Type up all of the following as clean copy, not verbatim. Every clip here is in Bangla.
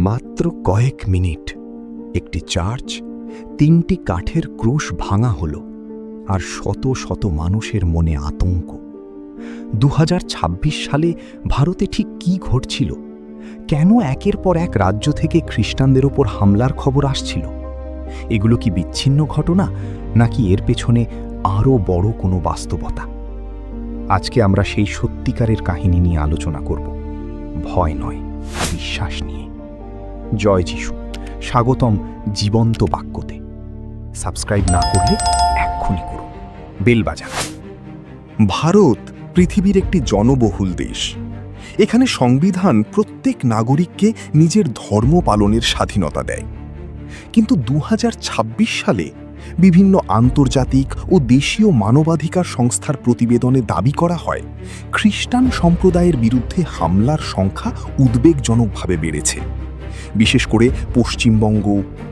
মাত্র কয়েক মিনিট একটি চার্চ, 3টি কাঠের ক্রুশ ভাঙা হলো, আর শত শত মানুষের মনে আতঙ্ক। 2026 সালে ভারতে ঠিক কি ঘটছিল? কেন একের পর এক রাজ্য থেকে খ্রিস্টানদের ওপর হামলার খবর আসছিল? এগুলো কি বিচ্ছিন্ন ঘটনা, নাকি এর পেছনে আরও বড় কোনো বাস্তবতা? আজকে আমরা সেই সত্যিকারের কাহিনী নিয়ে আলোচনা করব। ভয় নয়, বিশ্বাস নিয়ে। জয় যিশু, স্বাগতম জীবন্ত বাক্যতে। সাবস্ক্রাইব না করলে এক্ষুনি করুন, বেল বাজান। ভারত পৃথিবীর একটি জনবহুল দেশ। এখানে সংবিধান প্রত্যেক নাগরিককে নিজের ধর্ম পালনের স্বাধীনতা দেয়। কিন্তু 2026 সালে বিভিন্ন আন্তর্জাতিক ও দেশীয় মানবাধিকার সংস্থার প্রতিবেদনে দাবি করা হয়, খ্রিস্টান সম্প্রদায়ের বিরুদ্ধে হামলার সংখ্যা উদ্বেগজনকভাবে বেড়েছে। বিশেষ করে পশ্চিমবঙ্গ,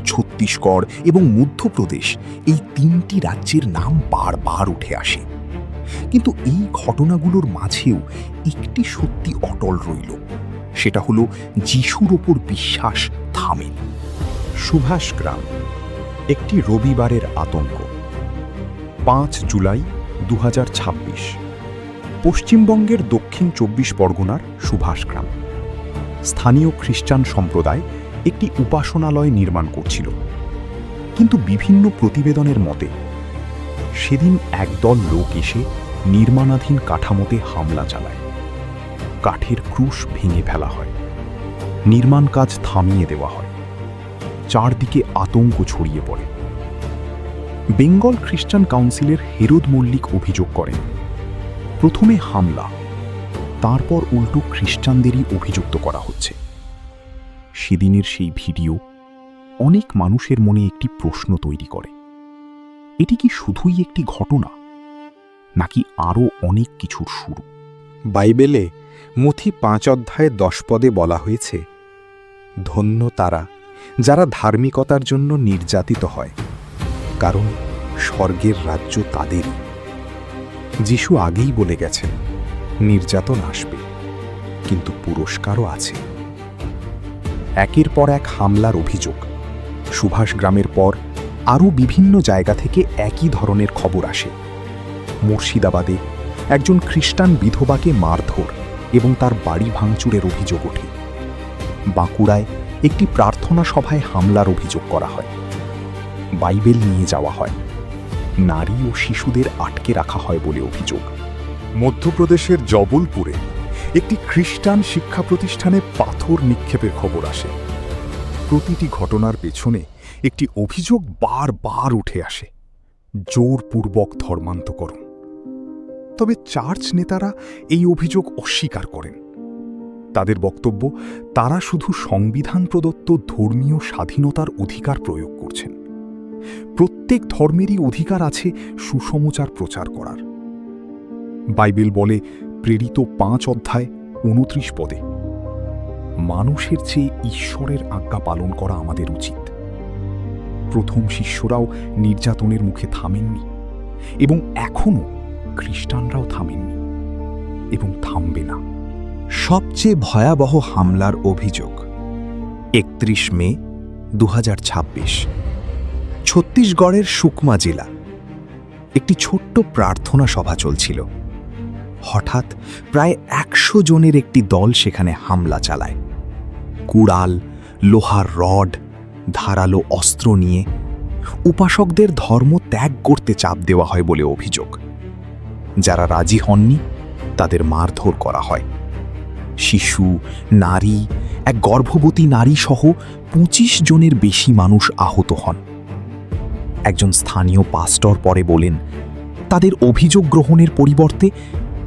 ছত্তিশগড় এবং মধ্যপ্রদেশ, এই 3টি রাজ্যের নাম বারবার উঠে আসে। কিন্তু এই ঘটনাগুলোর মাঝেও একটি সত্যি অটল রইল, সেটা হলো যিশুর ওপর বিশ্বাস থামেনি। সুভাষগ্রাম, একটি রবিবারের আতঙ্ক। 5 জুলাই 2026, পশ্চিমবঙ্গের দক্ষিণ 24 পরগনার সুভাষগ্রাম। স্থানীয় খ্রিস্টান সম্প্রদায় একটি উপাসনালয় নির্মাণ করছিল, কিন্তু বিভিন্ন প্রতিবেদনের মতে সেদিন একদল লোক এসে নির্মাণাধীন কাঠামোতে হামলা চালায়। কাঠের ক্রুশ ভেঙে ফেলা হয়, নির্মাণ কাজ থামিয়ে দেওয়া হয়। চারদিকে আতঙ্ক ছড়িয়ে পড়ে। বেঙ্গল খ্রিস্টান কাউন্সিলের হেরোদ মল্লিক অভিযোগ করেন, প্রথমে হামলা, তারপর উল্টো খ্রিস্টানদেরই অভিযুক্ত করা হচ্ছে। সেদিনের সেই ভিডিও অনেক মানুষের মনে একটি প্রশ্ন তৈরি করে, এটি কি শুধুই একটি ঘটনা, নাকি আরও অনেক কিছুর শুরু? বাইবেলে মথি 5 অধ্যায়ে 10 পদে বলা হয়েছে, ধন্য তারা যারা ধার্মিকতার জন্য নির্যাতিত হয়, কারণ স্বর্গের রাজ্য তাদেরই। যিশু আগেই বলে গেছেন, নির্যাতন আসবে, কিন্তু পুরস্কারও আছে। একের পর এক হামলার অভিযোগ। সুভাষগ্রামের পর আরও বিভিন্ন জায়গা থেকে একই ধরনের খবর আসে। মুর্শিদাবাদে একজন খ্রিস্টান বিধবাকে মারধর এবং তার বাড়ি ভাঙচুরের অভিযোগ ওঠে। বাঁকুড়ায় একটি প্রার্থনা সভায় হামলার অভিযোগ করা হয়। বাইবেল নিয়ে যাওয়া হয়, নারী ও শিশুদের আটকে রাখা হয় বলে অভিযোগ। মধ্যপ্রদেশের জবলপুরে একটি খ্রিস্টান শিক্ষা প্রতিষ্ঠানে পাথর নিক্ষেপের খবর আসে। প্রতিটি ঘটনার পেছনে একটি অভিযোগ বারবার উঠে আসে, জোরপূর্বক ধর্মান্তকরণ। তবে চার্চ নেতারা এই অভিযোগ অস্বীকার করেন। তাদের বক্তব্য, তারা শুধু সংবিধান প্রদত্ত ধর্মীয় স্বাধীনতার অধিকার প্রয়োগ করছেন। প্রত্যেক ধর্মেরই অধিকার আছে সুসমাচার প্রচার করার। বাইবেল বলে, প্রেরিত 5 অধ্যায় 29 পদে, মানুষের চেয়ে ঈশ্বরের আজ্ঞা পালন করা আমাদের উচিত। প্রথম শিষ্যরাও নির্যাতনের মুখে থামেননি, এবং এখনও খ্রিস্টানরাও থামেননি এবং থামবে না। সবচেয়ে ভয়াবহ হামলার অভিযোগ। 31 মে 2026, ছত্তিশগড়ের সুকমা জেলা। একটি ছোট্ট প্রার্থনা সভা চলছিল। হঠাৎ প্রায় 100 জনের একটি দল সেখানে হামলা চালায়। কুড়াল, লোহার রড, ধারালো অস্ত্র নিয়ে উপাসকদের ধর্ম ত্যাগ করতে চাপ দেওয়া হয় বলে অভিযোগ। যারা রাজি হননি তাদের মারধর করা হয়। শিশু, নারী, এক গর্ভবতী নারী সহ 25 জনের বেশি মানুষ আহত হন। একজন স্থানীয় পাস্টর পরে বলেন, তাদের অভিযোগ গ্রহণের পরিবর্তে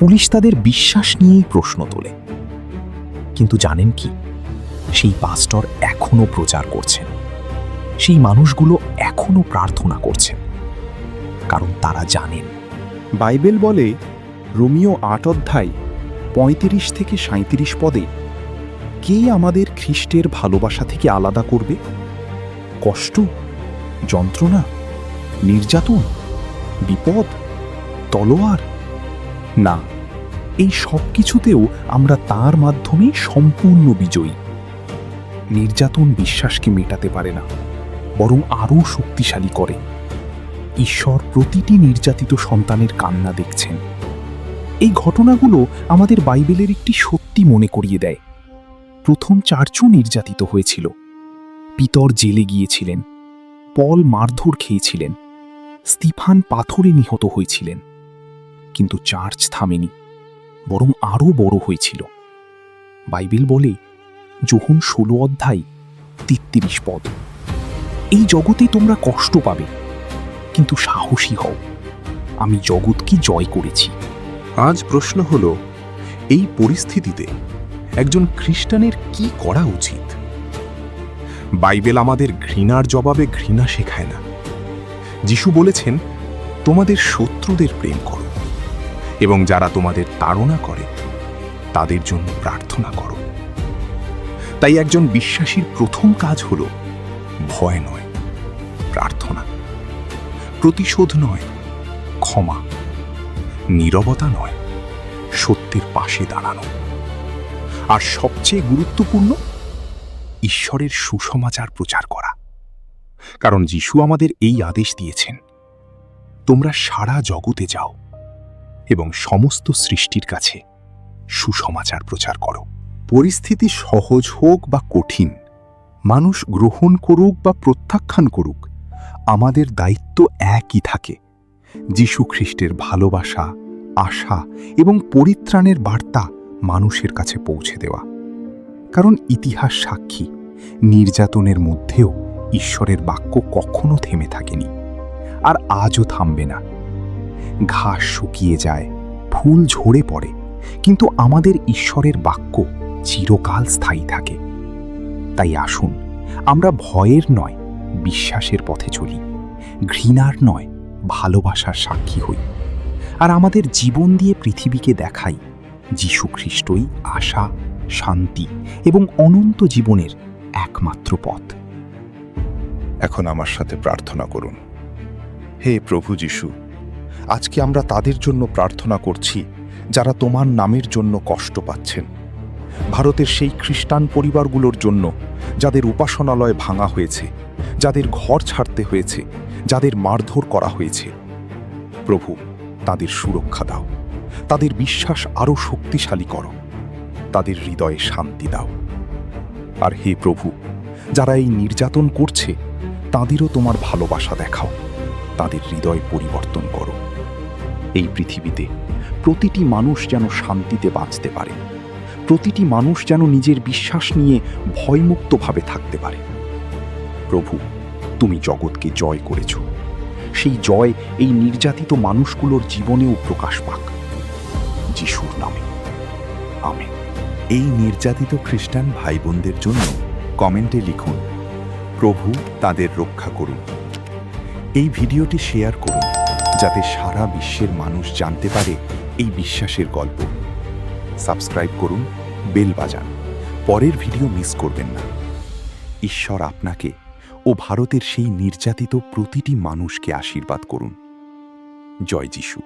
পুলিশ তাদের বিশ্বাস নিয়েই প্রশ্ন তোলে। কিন্তু জানেন কি, সেই পাস্টর এখনো প্রচার করছেন, সেই মানুষগুলো এখনো প্রার্থনা করছেন, কারণ তারা জানেন। বাইবেল বলে, রোমিও 8 অধ্যায় 35 থেকে 37 পদে, কে আমাদের খ্রিস্টের ভালোবাসা থেকে আলাদা করবে? কষ্ট, যন্ত্রণা, নির্যাতন, বিপদ, তলোয়ার? না, এই সব কিছুতেও আমরা তার মাধ্যমেই সম্পূর্ণ বিজয়ী। নির্যাতন বিশ্বাসকে মেটাতে পারে না, বরং আরও শক্তিশালী করে। ঈশ্বর প্রতিটি নির্যাতিত সন্তানের কান্না দেখছেন। এই ঘটনাগুলো আমাদের বাইবেলের একটি সত্যি মনে করিয়ে দেয়। প্রথম চার্চও নির্যাতিত হয়েছিল। পিতর জেলে গিয়েছিলেন, পল মারধর খেয়েছিলেন, স্তিফান পাথরে নিহত হয়েছিলেন। কিন্তু চার্চ থামেনি, বরং আরও বড় হয়েছিল। বাইবেল বলে, যোহন 16 অধ্যায় 33 পদ, এই জগতে তোমরা কষ্ট পাবে, কিন্তু সাহসী হও, আমি জগৎকে জয় করেছি। আজ প্রশ্ন হল, এই পরিস্থিতিতে একজন খ্রিস্টানের কি করা উচিত? বাইবেল আমাদের ঘৃণার জবাবে ঘৃণা শেখায় না। যিশু বলেছেন, তোমাদের শত্রুদের প্রেম করো এবং যারা তোমাদের তাড়না করে তাদের জন্য প্রার্থনা করো। তাই একজন বিশ্বাসীর প্রথম কাজ হল ভয় নয়, প্রার্থনা; প্রতিশোধ নয়, ক্ষমা; নীরবতা নয়, সত্যের পাশে দাঁড়ানো। আর সবচেয়ে গুরুত্বপূর্ণ, ঈশ্বরের সুসমাচার প্রচার করা। কারণ যিশু আমাদের এই আদেশ দিয়েছেন, তোমরা সারা জগতে যাও এবং সমস্ত সৃষ্টির কাছে সুসমাচার প্রচার করো। পরিস্থিতি সহজ হোক বা কঠিন, মানুষ গ্রহণ করুক বা প্রত্যাখ্যান করুক, আমাদের দায়িত্ব একই থাকে: যিশু খ্রিস্টের ভালোবাসা, আশা এবং পরিত্রাণের বার্তা মানুষের কাছে পৌঁছে দেওয়া। কারণ ইতিহাস সাক্ষী, নির্যাতনের মধ্যেও ঈশ্বরের বাক্য কখনো থেমে থাকেনি, আর আজও থামবে না। ঘাস শুকিয়ে যায়, ফুল ঝরে পড়ে, কিন্তু আমাদের ঈশ্বরের বাক্য চিরকাল স্থায়ী থাকে। তাই আসুন, আমরা ভয়ের নয়, বিশ্বাসের পথে চলি, ঘৃণার নয়, ভালোবাসার সাক্ষী হই, আর আমাদের জীবন দিয়ে পৃথিবীকে দেখাই যিশু খ্রিস্টই আশা, শান্তি এবং অনন্ত জীবনের একমাত্র পথ। এখন আমার সাথে প্রার্থনা করুন। হে প্রভু যিশু, আজকে আমরা তাদের জন্য প্রার্থনা করছি যারা তোমার নামের জন্য কষ্ট পাচ্ছেন। ভারতের সেই খ্রিস্টান পরিবারগুলোর জন্য যাদের উপাসনালয় ভাঙা হয়েছে, যাদের ঘর ছাড়তে হয়েছে, যাদের মারধর করা হয়েছে। প্রভু, তাদের সুরক্ষা দাও, তাদের বিশ্বাস আরও শক্তিশালী করো, তাদের হৃদয়ে শান্তি দাও। আর হে প্রভু, যারা এই নির্যাতন করছে তাদেরও তোমার ভালোবাসা দেখাও, তাদের হৃদয় পরিবর্তন করো। এই পৃথিবীতে প্রতিটি মানুষ যেন শান্তিতে বাঁচতে পারে, প্রতিটি মানুষ যেন নিজের বিশ্বাস নিয়ে ভয়মুক্তভাবে থাকতে পারে। প্রভু, তুমি জগৎকে জয় করেছ, সেই জয় এই নির্যাতিত মানুষগুলোর জীবনেও প্রকাশ পাক। যিশুর নামে আমেন। এই নির্যাতিত খ্রিস্টান ভাই বোনদের জন্য কমেন্টে লিখুন, প্রভু তাদের রক্ষা করুন। এই ভিডিওটি শেয়ার করুন, যাতে সারা বিশ্বের মানুষ জানতে পারে এই বিশ্বাসের গল্প। সাবস্ক্রাইব করুন, বেল বাজান, পরের ভিডিও মিস করবেন না। ঈশ্বর আপনাকে ও ভারতের সেই নির্যাতিত প্রতিটি মানুষকে আশীর্বাদ করুন। জয় যিশু।